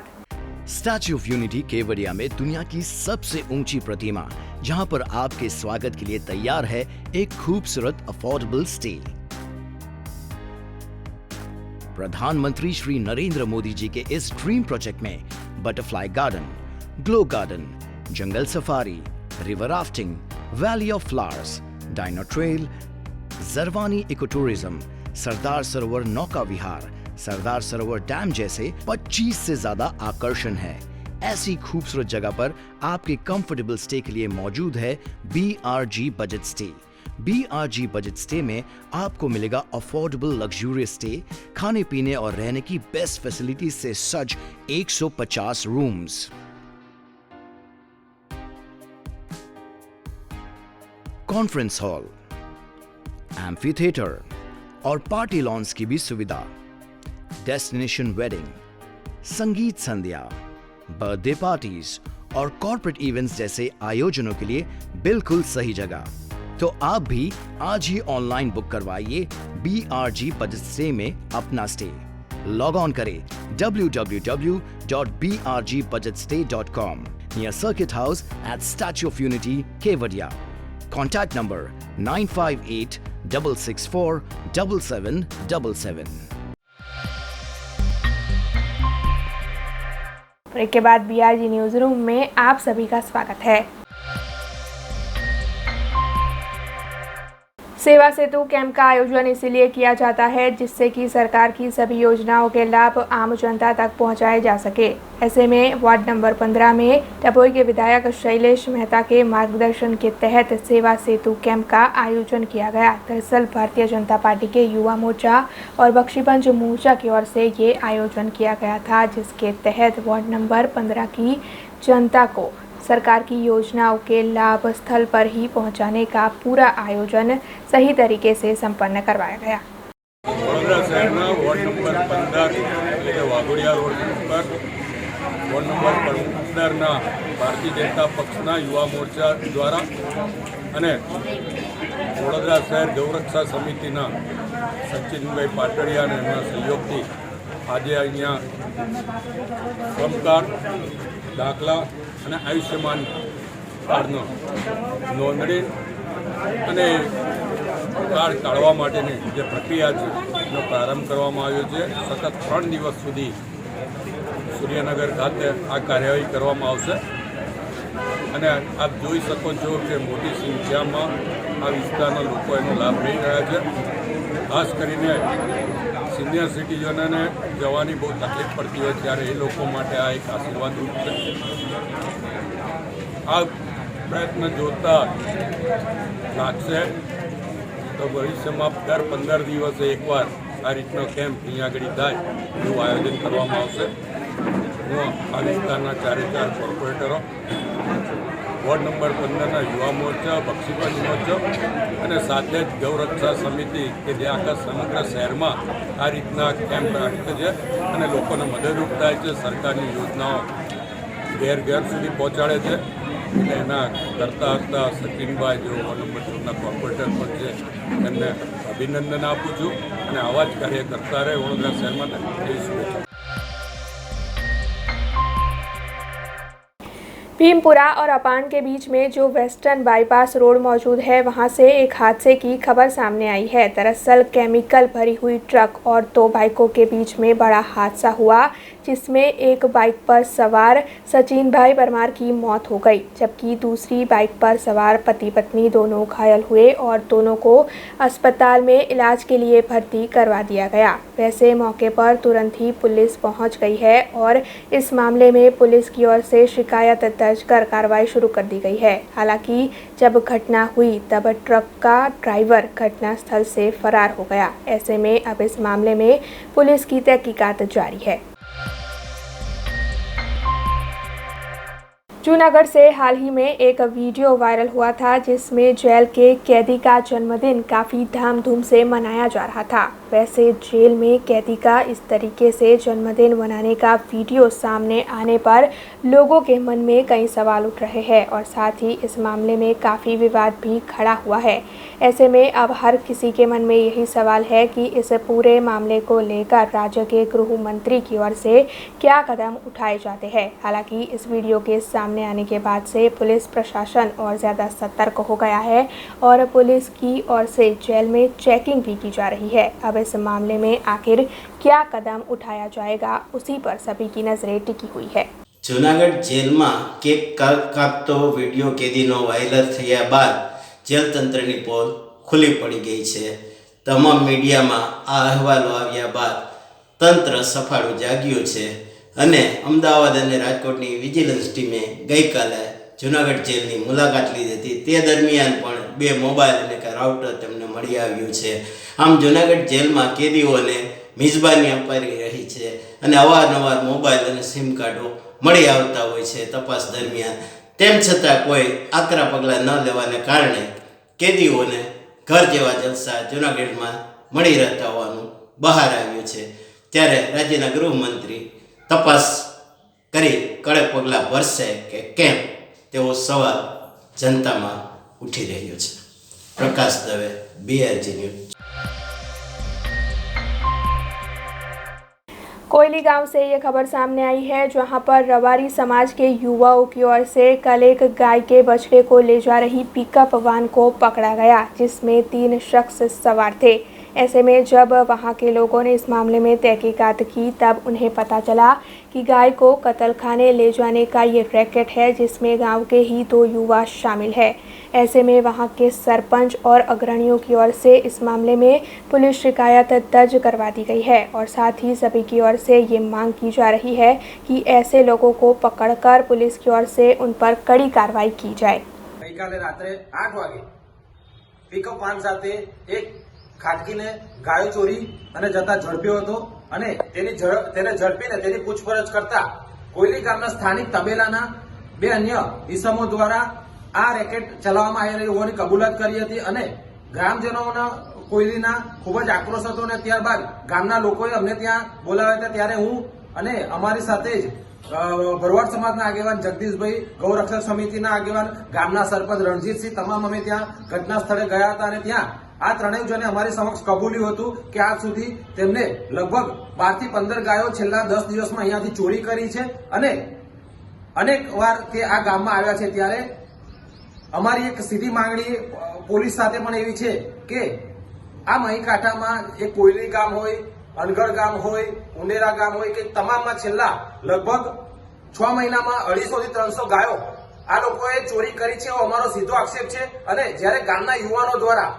स्टैच्यू ऑफ यूनिटी केवड़िया में दुनिया की सबसे ऊंची प्रतिमा, जहां पर आपके स्वागत के लिए तैयार है एक खूबसूरत अफोर्डेबल स्टे। प्रधानमंत्री श्री नरेंद्र मोदी जी के इस ड्रीम प्रोजेक्ट में butterfly garden, glow garden, jungle safari, river rafting, valley of flowers, dino trail, Jarwani eco tourism, Sardar Sarovar नौका विहार, सरदार सरोवर डैम जैसे 25 से ज्यादा आकर्षण है। ऐसी खूबसूरत जगह पर आपके कंफर्टेबल स्टे के लिए मौजूद है BRG budget stay. BRG budget stay में आपको मिलेगा अफोर्डेबल लग्जूरियस स्टे, खाने पीने और रहने की बेस्ट फैसिलिटीज से सज्ज 150 rooms, conference hall, amphi theatre और पार्टी लॉन्स की भी सुविधा, डेस्टिनेशन वेडिंग, संगीत संध्या, बर्थडे पार्टीज और कॉर्पोरेट इवेंट्स जैसे आयोजनों के लिए बिल्कुल सही जगह। तो आप भी आज ही ऑनलाइन बुक करवाइए BRG बजट स्टे में अपना स्टे। लॉग ऑन करें www.brgbudgetstay.com near circuit house at Statue of Unity Kevadia. Contact number 9586647777। Break के बाद BRG न्यूज रूम में आप सभी का स्वागत है। सेवा सेतु कैंप का आयोजन इसीलिए किया जाता है जिससे कि सरकार की सभी योजनाओं के लाभ आम जनता तक पहुंचाए जा सके। ऐसे में वार्ड नंबर 15 में डभोई के विधायक शैलेश मेहता के मार्गदर्शन के तहत सेवा सेतु कैंप का आयोजन किया गया। दरअसल भारतीय जनता पार्टी के युवा मोर्चा और बख्शीपंच मोर्चा की ओर से ये आयोजन किया गया था, जिसके तहत वार्ड नंबर 15 की जनता को सरकार की योजनाओं के लाभ स्थल पर ही पहुंचाने का पूरा आयोजन सही तरीके से संपन्न करवाया गया। वडोदरा शहरना वोर्ड नंबर 15 એટલે કે વાઘોડિયા રોડ પર વોર્ડ નંબર 15ના ભારતીય જનતા પક્ષના યુવા મોરચા દ્વારા અને વડોદરા શહેર ગૌરક્ષા સમિતિના સચિનભાઈ પાટડિયા અને એમના સહયોગથી આજે અહીંયા શ્રમ કાર્ડ, દાખલા અને આયુષ્યમાન કાર્ડનો નોંધણી અને કાર્ડ કાઢવા માટેની જે પ્રક્રિયા છે એનો પ્રારંભ કરવામાં આવ્યો છે. સતત 3 દિવસ સુધી સૂર્યનગર ખાતે આ કાર્યવાહી કરવામાં આવશે અને આપ જોઈ શકો છો કે મોટી સંખ્યામાં આ વિસ્તારના લોકો એનો લાભ લઈ રહ્યા છે. ખાસ કરીને સિનિયર સિટીઝનોને જવાની બહુ તકલીફ પડતી હોય ત્યારે એ લોકો માટે આ એક આશીર્વાદરૂપ છે. આ પ્રયત્ન જોતા લાગશે તો ભવિષ્યમાં દર 15 દિવસે એકવાર આ રીતનો કેમ્પ અહીંયા આગળ થાય એવું આયોજન કરવામાં આવશે. હું આ વિસ્તારના 4 કોર્પોરેટરો, વોર્ડ નંબર 15ના યુવા મોરચા, બક્ષીપંચ મોરચો અને સાથે જ ગૌરક્ષા સમિતિ કે જે આખા સમગ્ર શહેરમાં આ રીતના કેમ્પ રાખે છે અને લોકોને મદદરૂપ થાય છે, સરકારની યોજનાઓ ઘેર ઘેર સુધી પહોંચાડે છે. એટલે એના કરતા હતા સચિનભાઈ જેઓ વોર્ડ નંબર 14ના કોર્પોરેટર પણ છે, એમને અભિનંદન આપું છું અને આવા જ કાર્ય કરતા રહે વડોદરા શહેરમાં એવી શુભેચ્છા. भीमपुरा और अपान के बीच में जो वेस्टर्न बाईपास रोड मौजूद है वहां से एक हादसे की खबर सामने आई है. दरअसल केमिकल भरी हुई ट्रक और 2 बाइकों के बीच में बड़ा हादसा हुआ जिसमें एक बाइक पर सवार सचिन भाई परमार की मौत हो गई, जबकि दूसरी बाइक पर सवार पति पत्नी दोनों घायल हुए और दोनों को अस्पताल में इलाज के लिए भर्ती करवा दिया गया. वैसे मौके पर तुरंत ही पुलिस पहुंच गई है और इस मामले में पुलिस की ओर से शिकायत दर्ज कर कार्रवाई शुरू कर दी गई है. हालांकि जब घटना हुई तब ट्रक का ड्राइवर घटना स्थल से फरार हो गया. ऐसे में अब इस मामले में पुलिस की तहकीकात जारी है. जूनागढ़ से हाल ही में एक वीडियो वायरल हुआ था जिसमें जेल के कैदी का जन्मदिन काफ़ी धामधूम से मनाया जा रहा था. वैसे जेल में कैदी का इस तरीके से जन्मदिन मनाने का वीडियो सामने आने पर लोगों के मन में कई सवाल उठ रहे हैं और साथ ही इस मामले में काफ़ी विवाद भी खड़ा हुआ है. ऐसे में अब हर किसी के मन में यही सवाल है कि इस पूरे मामले को लेकर राज्य के गृह मंत्री की ओर से क्या कदम उठाए जाते हैं. हालांकि इस वीडियो के सामने आने के बाद से पुलिस प्रशासन और ज़्यादा सतर्क हो गया है और पुलिस की ओर से जेल में चेकिंग भी की जा रही है. अब इस मामले में आखिर क्या कदम उठाया जाएगा उसी पर सभी की नजरें टिकी हुई है. जूनागढ़ जेल में केक कापतो वीडियो कैदीनो वायरल थया बाद जेल तंत्रनी पोल खुली पड़ी गई है. तमाम मीडिया में आ अहवालों आव्या बाद तंत्र सफाळू जाग्युं छे અને અમદાવાદ અને રાજકોટની વિજિલન્સ ટીમે ગઈકાલે જૂનાગઢ જેલની મુલાકાત લીધી હતી. તે દરમિયાન પણ 2 મોબાઈલ અને રાઉટર તેમને મળી આવ્યું છે. આમ જૂનાગઢ જેલમાં કેદીઓને મિજબાની અપાઈ રહી છે અને અવારનવાર મોબાઈલ અને સિમ કાર્ડો મળી આવતા હોય છે તપાસ દરમિયાન. તેમ છતાં કોઈ આકરા પગલાં ન લેવાને કારણે કેદીઓને ઘર જેવા જલસા જૂનાગઢમાં મળી રહેતા હોવાનું બહાર આવ્યું છે. ત્યારે રાજ્યના ગૃહમંત્રી તપાસ કરી કડક પગલાં ભરશે કે કેમ તેવો સવાલ જનતામાં ઉઠી રહ્યો છે. પ્રકાશ દવે, BRG ન્યૂઝ. कोयली गांव से ये खबर सामने आई है जहां पर रवारी समाज के युवाओं की ओर से कल एक गाय के बछड़े को ले जा रही पिकअप वान को पकड़ा गया जिसमें 3 शख्स सवार थे. ऐसे में जब वहां के लोगों ने इस मामले में तहकीकात की तब उन्हें पता चला कि गाय को कत्लखाने ले जाने का ये रैकेट है जिसमें गांव के ही 2 युवा शामिल है. ऐसे में वहां के सरपंच और अग्रणियों की ओर से इस मामले में पुलिस शिकायत दर्ज करवा दी गई है और साथ ही सभी की ओर से ये मांग की जा रही है कि ऐसे लोगों को पकड़कर पुलिस की ओर से उन पर कड़ी कार्रवाई की जाए. गईकाले रात्रे 8 वागे पिकअप वान साथे एक ખાટકીને ગાયો ચોરી અને જતા ઝડપ્યો હતો અને તેને ઝડપીને તેની પૂછપરછ કરતા કોયલી ગામના સ્થાનિક તબેલાના 2 અન્ય ઈસમો દ્વારા આ રેકેટ ચલાવવામાં આવી હોવાની કબૂલાત કરી હતી અને ગ્રામજનોના કોયલીના ખૂબ જ આક્રોશ હતો અને ત્યારબાદ ગામના લોકોએ અમને ત્યાં બોલાવ્યા હતા. ત્યારે હું અને અમારી સાથે જ ભરવાડ સમાજના આગેવાન જગદીશભાઈ, ગૌરક્ષક સમિતિના આગેવાન, ગામના સરપંચ રણજીતસિંહ તમામ અમે ત્યાં ઘટના સ્થળે ગયા હતા અને ત્યાં આ ત્રણેય જણે અમારી સમક્ષ કબૂલ્યું હતું કે આજ સુધી તેમને લગભગ 12 થી 15 ગાયો છેલ્લા 10 દિવસમાં અહીંયાથી ચોરી કરી છે અને અનેક વાર તે આ ગામમાં આવ્યા છે. ત્યારે અમારી એક સીધી માંગણી પોલીસ સાથે પણ એવી છે કે આ મહીકાંઠામાં એક કોયલી ગામ હોય, અનગઢ ગામ હોય, ઉંડેરા ગામ હોય કે તમામમાં છેલ્લા લગભગ 6 મહિનામાં 250 થી 300 ગાયો આ લોકોએ ચોરી કરી છે એવો અમારો સીધો આક્ષેપ છે. અને જ્યારે ગામના યુવાનો દ્વારા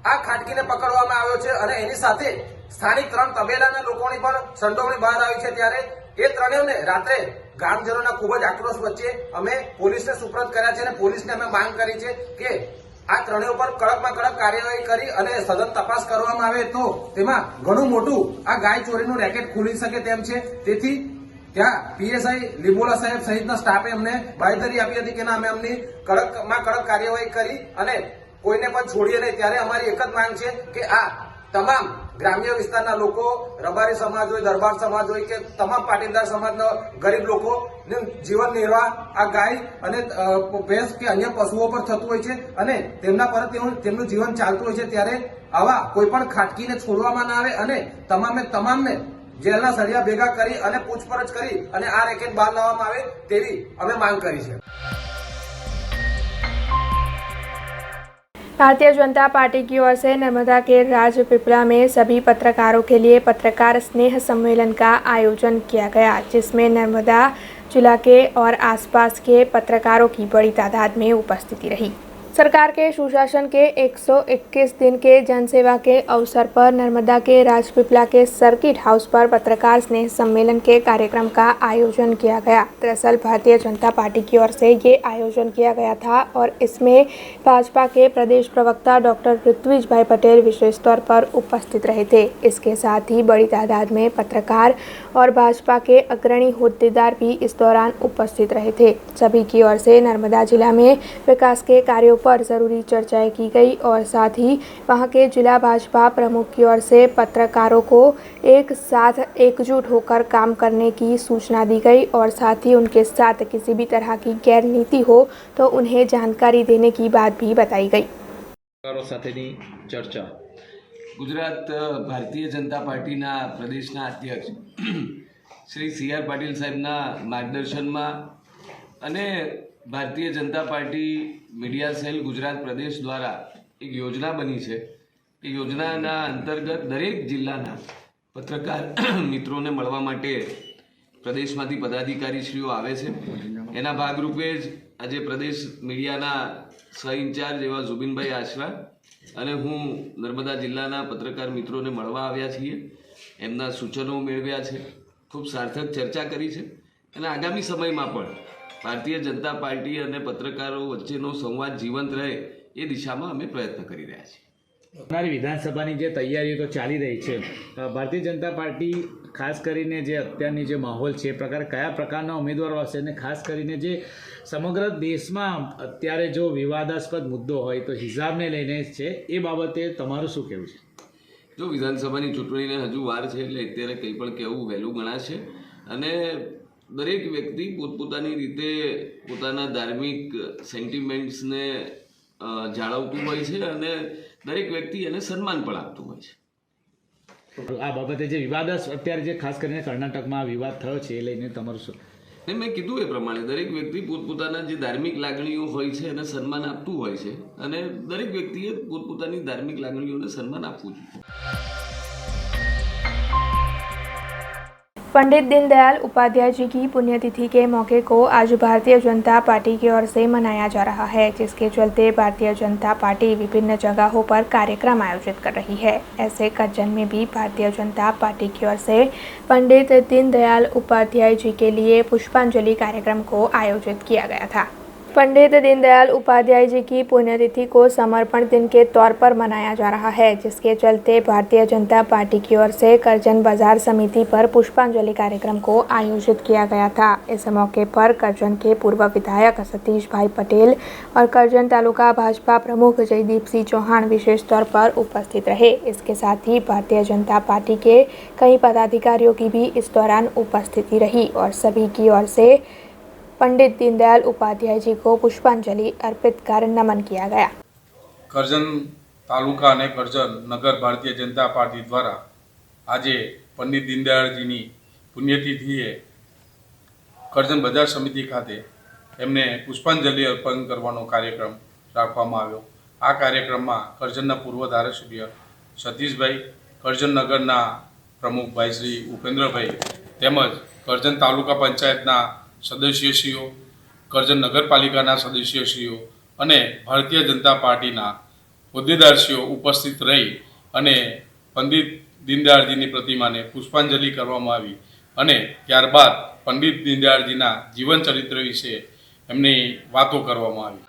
આ ખાટકીને પકડવામાં આવ્યો છે અને એની સાથે સ્થાનિક 3 તબેલાના લોકોની પણ સંડોવણી બહાર આવી છે, ત્યારે એ ત્રણેયને રાત્રે ગામજનોના ખૂબ જ આક્રોશ વચ્ચે અમે પોલીસને સુપ્રત કર્યા છે અને પોલીસને અમે માંગ કરી છે કે આ ત્રણેય ઉપર કડકમાં કડક કાર્યવાહી કરી અને સઘન તપાસ કરવામાં આવે તો તેમાં ઘણું મોટું આ ગાય ચોરીનું રેકેટ ખુલી શકે તેમ છે. તેથી ત્યાં પીએસઆઈ લીંબોલા સાહેબ સહિતના સ્ટાફે અમને બાંયધરી આપી હતી કે ના અમે એમની કડકમાં કડક કાર્યવાહી કરી અને કોઈને પણ છોડીએ નહીં. ત્યારે અમારી એક જ માંગ છે કે આ તમામ ગ્રામ્ય વિસ્તારના લોકો, રબારી સમાજ હોય, દરબાર સમાજ હોય કે તમામ પાટીદાર સમાજના ગરીબ લોકો જીવન નિર્વાહ આ ગાય અને ભેંસ કે અન્ય પશુઓ પર થતું હોય છે અને તેમના પર તેમનું જીવન ચાલતું હોય છે. ત્યારે આવા કોઈ પણ ખાટકીને છોડવામાં ના આવે અને તમામને જેલના સળિયા ભેગા કરી અને પૂછપરછ કરી અને આ રેકેટ બહાર લાવવામાં આવે તેવી અમે માંગ કરી છે. भारतीय जनता पार्टी की ओर से नर्मदा के राजपीपला में सभी पत्रकारों के लिए पत्रकार स्नेह सम्मेलन का आयोजन किया गया, जिसमें नर्मदा जिला के और आसपास के पत्रकारों की बड़ी तादाद में उपस्थिति रही। सरकार के सुशासन के 121 दिन के जनसेवा के अवसर पर नर्मदा के राजपीपला के सर्किट हाउस पर पत्रकार स्नेह सम्मेलन के कार्यक्रम का आयोजन किया गया। दरअसल भारतीय जनता पार्टी की ओर से ये आयोजन किया गया था और इसमें भाजपा के प्रदेश प्रवक्ता डॉक्टर ऋत्विज भाई पटेल विशेष तौर पर उपस्थित रहे थे। इसके साथ ही बड़ी तादाद में पत्रकार और भाजपा के अग्रणी होद्देदार भी इस दौरान उपस्थित रहे थे। सभी की ओर से नर्मदा जिला में विकास के कार्यों पर जरूरी चर्चाएं की गई और साथ ही वहां के जिला भाजपा प्रमुख की ओर से पत्रकारों को एक साथ एकजुट होकर काम करने की सूचना दी गई और साथ ही उनके साथ किसी भी तरह की गैर नीति हो तो उन्हें जानकारी देने की बात भी बताई गई। चर्चा गुजरात भारतीय जनता पार्टीना प्रदेशना अध्यक्ष श्री CR पाटील साहेबना मार्गदर्शनमा अने Bharatiya Janata party media cell Gujarat प्रदेश द्वारा एक योजना बनी है। ये योजना अंतर्गत दरेक जिल्लाना पत्रकार मित्रों ने मळवा माटे प्रदेशमांथी पदाधिकारीश्रीओ आवे छे। एना भागरूपे ज आज प्रदेश मीडियाना सह इंचार्ज एवा जुबिनभाई आशरा अने हूँ नर्मदा जिल्लाना पत्रकार मित्रों ने मळवा आव्या छीए। एमना सूचनो मेळव्या छे, खूब सार्थक चर्चा करी छे अने आगामी समयमां पण भारतीय जनता पार्टी और पत्रकारों वच्चेनो संवाद जीवंत रहे ए दिशा में अमे प्रयत्न करी रह्या छीए। हमारी विधानसभानी जे तैयारी तो चाली रही है, भारतीय जनता पार्टी खास करीने जे अत्यारनी जे माहौल है प्रकार कया प्रकारना उम्मीदवारो हशे ने खास करीने जे समग्र देश में अत्यारे जो विवादास्पद मुद्दो होय तो हिसाब ने लईने छे ए बाबते तमारुं शुं कहेवुं छे? जो विधानसभानी चूंटणीने हजू वार छे એટલે અત્યારે કંઈ પણ કહેવું વહેલું ગણાશે અને દરેક વ્યક્તિ પોતપોતાની રીતે પોતાના ધાર્મિક સેન્ટિમેન્ટ્સને જાળવતું હોય છે અને દરેક વ્યક્તિ એને સન્માન પણ આપતું હોય છે. આ બાબતે જે વિવાદ અત્યારે જે ખાસ કરીને કર્ણાટકમાં વિવાદ થયો છે એ લઈને તમારું શું? ને મેં કીધું એ પ્રમાણે દરેક વ્યક્તિ પોતપોતાના જે ધાર્મિક લાગણીઓ હોય છે એને સન્માન આપતું હોય છે અને દરેક વ્યક્તિએ પોતપોતાની ધાર્મિક લાગણીઓને સન્માન આપવું જોઈએ. पंडित दीनदयाल उपाध्याय जी की पुण्यतिथि के मौके को आज भारतीय जनता पार्टी की ओर से मनाया जा रहा है, जिसके चलते भारतीय जनता पार्टी विभिन्न जगहों पर कार्यक्रम आयोजित कर रही है। ऐसे करजन में भी भारतीय जनता पार्टी की ओर से पंडित दीनदयाल उपाध्याय जी के लिए पुष्पांजलि कार्यक्रम को आयोजित किया गया था। पंडित दीनदयाल उपाध्याय जी की पुण्यतिथि को समर्पण दिन के तौर पर मनाया जा रहा है, जिसके चलते भारतीय जनता पार्टी की ओर से करजन बाजार समिति पर पुष्पांजलि कार्यक्रम को आयोजित किया गया था। इस मौके पर करजन के पूर्व विधायक सतीश भाई पटेल और करजन तालुका भाजपा प्रमुख जयदीप सिंह चौहान विशेष तौर पर उपस्थित रहे। इसके साथ ही भारतीय जनता पार्टी के कई पदाधिकारियों की भी इस दौरान उपस्थिति रही और सभी की ओर से पंडित दीनदयाल उपाध्याय जी को पुष्पांजलि अर्पित कर नमन किया गया। करजन તાલુકા અને કરજણ નગર ભારતીય જનતા પાર્ટી દ્વારા આજે પંડિત દીનદયાળજીની પુણ્યતિથિએ કરજણ બજાર સમિતિ ખાતે એમને પુષ્પાંજલિ અર્પણ કરવાનો કાર્યક્રમ રાખવામાં આવ્યો. આ કાર્યક્રમમાં કરજણના પૂર્વ ધારાસભ્ય સતીશભાઈ, કરજણ નગરના પ્રમુખ ભાઈ શ્રી ઉપેન્દ્રભાઈ તેમજ કરજણ તાલુકા પંચાયતના સદસ્યશ્રીઓ, કરજણ નગરપાલિકાના સદસ્યશ્રીઓ અને ભારતીય જનતા પાર્ટીના હોદ્દેદારશ્રીઓ ઉપસ્થિત રહી અને પંડિત દીનદયાળજીની પ્રતિમાને પુષ્પાંજલિ કરવામાં આવી અને ત્યારબાદ પંડિત દીનદયાળજીના જીવન ચરિત્ર વિશે એમની વાતો કરવામાં આવી.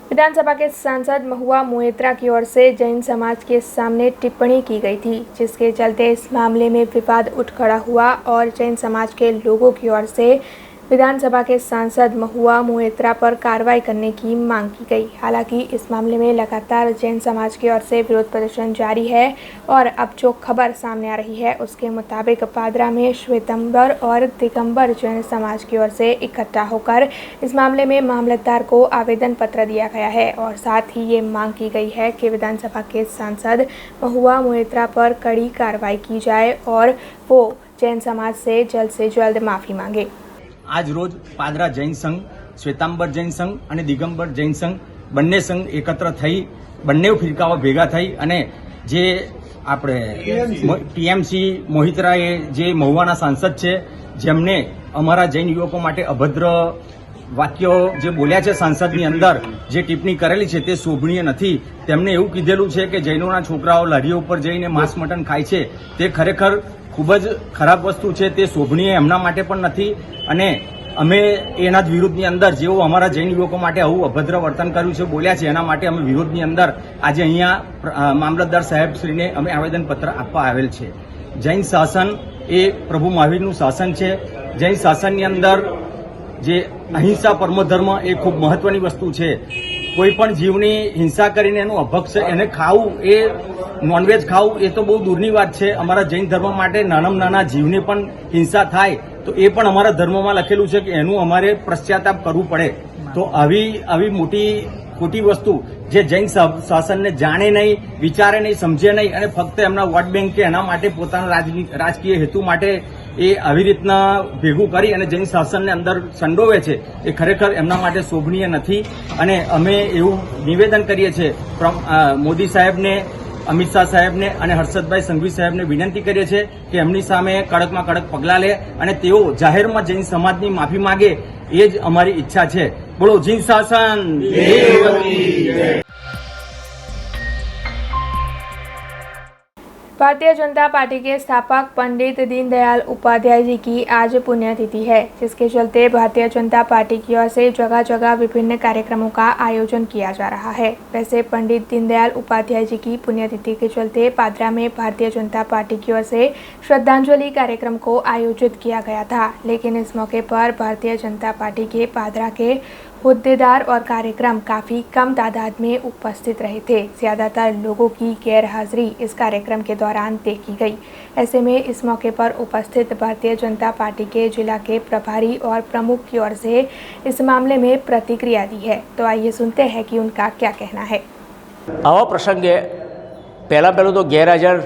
विधानसभा के सांसद महुआ मोहित्रा की ओर से जैन समाज के सामने टिप्पणी की गई थी, जिसके चलते इस मामले में विवाद उठ खड़ा हुआ और जैन समाज के लोगों की ओर से विधानसभा के सांसद महुआ मोहित्रा पर कार्रवाई करने की मांग की गई. हालांकि इस मामले में लगातार जैन समाज की ओर से विरोध प्रदर्शन जारी है और अब जो खबर सामने आ रही है उसके मुताबिक पादरा में श्वेतंबर और दिगंबर जैन समाज की ओर से इकट्ठा होकर इस मामले में मामलतदार को आवेदन पत्र दिया गया है और साथ ही ये मांग की गई है कि विधानसभा के सांसद महुआ मोहित्रा पर कड़ी कार्रवाई की जाए और वो जैन समाज से जल्द माफ़ी मांगे. આજ રોજ પાદરા જૈન સંઘ, શ્વેતાંબર જૈન સંઘ અને દિગંબર જૈન સંઘ બંને સંઘ એકત્ર થઈ, બંને ફિરકાઓ ભેગા થઈ અને જે આપણે ટીએમસી મોહિત્રાએ જે મહુવાના સાંસદ છે જેમને અમારા જૈન યુવકો માટે અભદ્ર વાક્યો જે બોલ્યા છે સાંસદની અંદર જે ટિપ્પણી કરેલી છે તે શોભનીય નથી. તેમને એવું કીધેલું છે કે જૈનોના છોકરાઓ લારીઓ ઉપર જઈને માંસ મટન ખાય છે, તે ખરેખર ખૂબ જ ખરાબ વસ્તુ છે. તે શોભનીય એમના માટે પણ નથી અને અમે એના જ વિરુદ્ધની અંદર જેઓ અમારા જૈન યુવકો માટે આવું અભદ્ર વર્તન કર્યું છે, બોલ્યા છે, એના માટે અમે વિરોધની અંદર આજે અહીંયા મામલતદાર સાહેબશ્રીને અમે આવેદનપત્ર આપવા આવેલ છે. જૈન શાસન એ પ્રભુ મહાવીરનું શાસન છે. જૈન શાસનની અંદર જે અહિંસા પરમો ધર્મ એ ખૂબ મહત્વની વસ્તુ છે. કોઈ પણ જીવની હિંસા કરીને એનું અભક્ષ એને ખાવું, એ નોનવેજ ખાવું એ તો બહુ દૂરની વાત છે. અમારા જૈન ધર્મ માટે નાનામાં નાના જીવને પણ હિંસા થાય તો એ પણ અમારા ધર્મમાં લખેલું છે કે એનું અમારે પશ્ચાતાપ કરવું પડે. તો આવી મોટી ખોટી વસ્તુ જે જૈન શાસનને જાણે નહીં, વિચારે નહીં, સમજે નહીં અને ફક્ત એમના વોટ બેંક કે એના માટે પોતાના રાજકીય હેતુ માટે એ આવી રીતના ભેગું કરી અને જૈન શાસનને અંદર સંડોવે છે, એ ખરેખર એમના માટે શોભનીય નથી. અને અમે એવું નિવેદન કરીએ છીએ મોદી સાહેબને, અમિત શાહ સાહેબને અને હર્ષદભાઈ સંઘવી સાહેબને વિનંતી કરીએ છીએ કે એમની સામે કડકમાં કડક પગલાં લે અને તેઓ જાહેરમાં જૈન સમાજની માફી માંગે, એ જ અમારી ઈચ્છા છે. બોલો જૈન શાસન. भारतीय जनता पार्टी के स्थापक पंडित दीनदयाल उपाध्याय जी की आज पुण्यतिथि है, जिसके चलते भारतीय जनता पार्टी की ओर से जगह जगह विभिन्न कार्यक्रमों का आयोजन किया जा रहा है. वैसे पंडित दीनदयाल उपाध्याय जी की पुण्यतिथि के चलते पादरा में भारतीय जनता पार्टी की ओर से श्रद्धांजलि कार्यक्रम को आयोजित किया गया था, लेकिन इस मौके पर भारतीय जनता पार्टी के पादरा के होद्देदार और कार्यक्रम काफ़ी कम तादाद में उपस्थित रहे थे. ज़्यादातर लोगों की गैरहाजिरी इस कार्यक्रम के दौरान देखी गई. ऐसे में इस मौके पर उपस्थित भारतीय जनता पार्टी के जिला के प्रभारी और प्रमुख की ओर से इस मामले में प्रतिक्रिया दी है. तो आइए सुनते हैं कि उनका क्या कहना है. आवा प्रसंगे पहलू तो गैरहाजर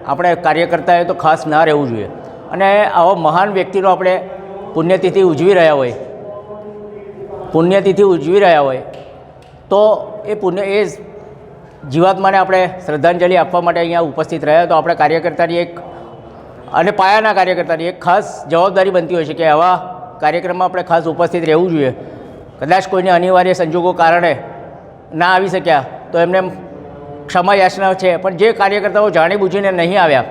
આપણે કાર્યકર્તાએ તો ખાસ ના રહેવું જોઈએ અને આવા મહાન વ્યક્તિનો આપણે પુણ્યતિથિ ઉજવી રહ્યા હોય તો એ જીવાત્માને આપણે શ્રદ્ધાંજલિ આપવા માટે અહીંયા ઉપસ્થિત રહ્યા. તો આપણે કાર્યકર્તાની એક અને પાયાના કાર્યકર્તાની એક ખાસ જવાબદારી બનતી હોય છે કે આવા કાર્યક્રમમાં આપણે ખાસ ઉપસ્થિત રહેવું જોઈએ. કદાચ કોઈને અનિવાર્ય સંજોગો કારણે ના આવી શક્યા તો એમને ક્ષમા યાચના છે, પણ જે કાર્યકર્તાઓ જાણીબૂજીને નહીં આવ્યા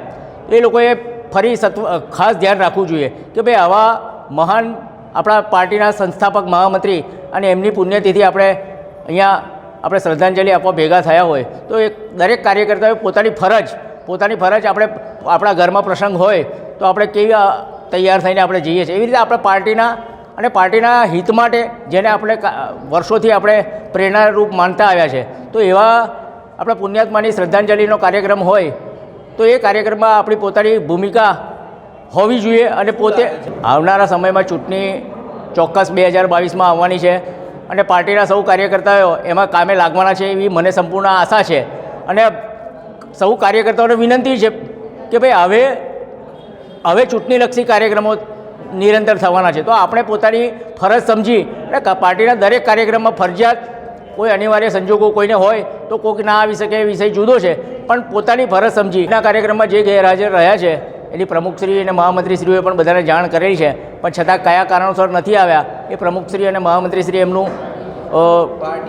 એ લોકોએ ફરી ખાસ ધ્યાન રાખવું જોઈએ કે ભાઈ આવા મહાન આપણા પાર્ટીના સંસ્થાપક મહામંત્રી અને એમની પુણ્યતિથિ આપણે અહીંયા આપણે શ્રદ્ધાંજલિ આપવા ભેગા થયા હોય તો એ દરેક કાર્યકર્તાઓએ પોતાની ફરજ આપણે આપણા ઘરમાં પ્રસંગ હોય તો આપણે કેવી તૈયાર થઈને આપણે જઈએ છીએ, એવી રીતે આપણે પાર્ટીના હિત માટે જેને આપણે વર્ષોથી આપણે પ્રેરણારૂપ માનતા આવ્યા છે તો એવા આપણા પુણ્યાત્માની શ્રદ્ધાંજલિનો કાર્યક્રમ હોય તો એ કાર્યક્રમમાં આપણી પોતાની ભૂમિકા હોવી જોઈએ. અને પોતે આવનારા સમયમાં ચૂંટણી ચોક્કસ 2022માં આવવાની છે અને પાર્ટીના સૌ કાર્યકર્તાઓ એમાં કામે લાગવાના છે એવી મને સંપૂર્ણ આશા છે. અને સૌ કાર્યકર્તાઓને વિનંતી છે કે ભાઈ હવે ચૂંટણીલક્ષી કાર્યક્રમો નિરંતર થવાના છે, તો આપણે પોતાની ફરજ સમજી અને પાર્ટીના દરેક કાર્યક્રમમાં ફરજિયાત કોઈ અનિવાર્ય સંજોગો કોઈને હોય તો કોઈક ના આવી શકે એ વિષય જુદો છે, પણ પોતાની ફરજ સમજી એના કાર્યક્રમમાં જે ગેરહાજર રહ્યા છે એની પ્રમુખશ્રી અને મહામંત્રીશ્રીઓએ પણ બધાને જાણ કરેલી છે, પણ છતાં કયા કારણોસર નથી આવ્યા એ પ્રમુખશ્રી અને મહામંત્રીશ્રી એમનું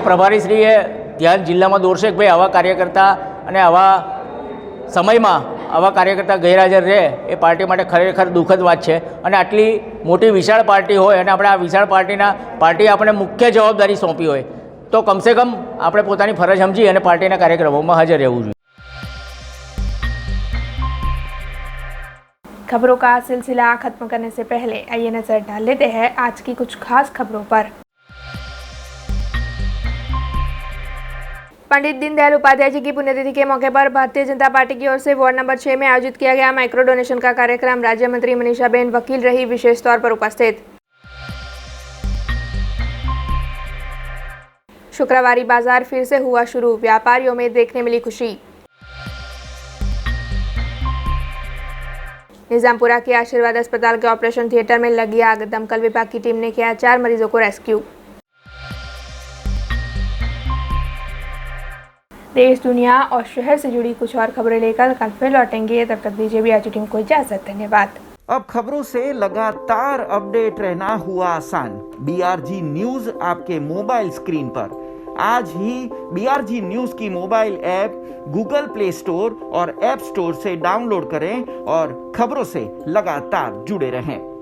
પ્રભારીશ્રીએ ધ્યાન જિલ્લામાં દોરશે કે ભાઈ આવા કાર્યકર્તા અને આવા સમયમાં આવા કાર્યકર્તા ગેરહાજર રહે એ પાર્ટી માટે ખરેખર દુઃખદ વાત છે. અને આટલી મોટી વિશાળ પાર્ટી હોય અને આપણે આ વિશાળ પાર્ટી આપણે મુખ્ય જવાબદારી સોંપી હોય તો કમસે કમ આપણે પોતાની ફરજ સમજી અને પાર્ટીના કાર્યક્રમોમાં હાજર રહેવું જોઈએ. खबरों का सिलसिला खत्म करने से पहले आइए नजर डाल लेते हैं आज की कुछ खास खबरों पर. पंडित दीनदयाल उपाध्याय जी की पुण्यतिथि के मौके पर भारतीय जनता पार्टी की ओर से वार्ड नंबर 6 में आयोजित किया गया माइक्रो डोनेशन का कार्यक्रम राज्य मंत्री मनीषाबेन वकील रही विशेष तौर पर उपस्थित. शुक्रवारी बाजार फिर से हुआ शुरू, व्यापारियों में देखने मिली खुशी. निजामपुरा के आशीर्वाद अस्पताल के ऑपरेशन थिएटर में लगी आग, दमकल विभाग की टीम ने किया 4 मरीजों को रेस्क्यू. देश, दुनिया और शहर से जुड़ी कुछ और खबरें लेकर कल फिर लौटेंगे. तब तक दीजिए भी आज टीम को इजाजत. धन्यवाद. अब खबरों से लगातार अपडेट रहना हुआ आसान. BRG न्यूज आपके मोबाइल स्क्रीन पर. आज ही BRG न्यूज की mobile app Google play store और ऐप स्टोर से डाउनलोड करें और खबरों से लगातार जुड़े रहें.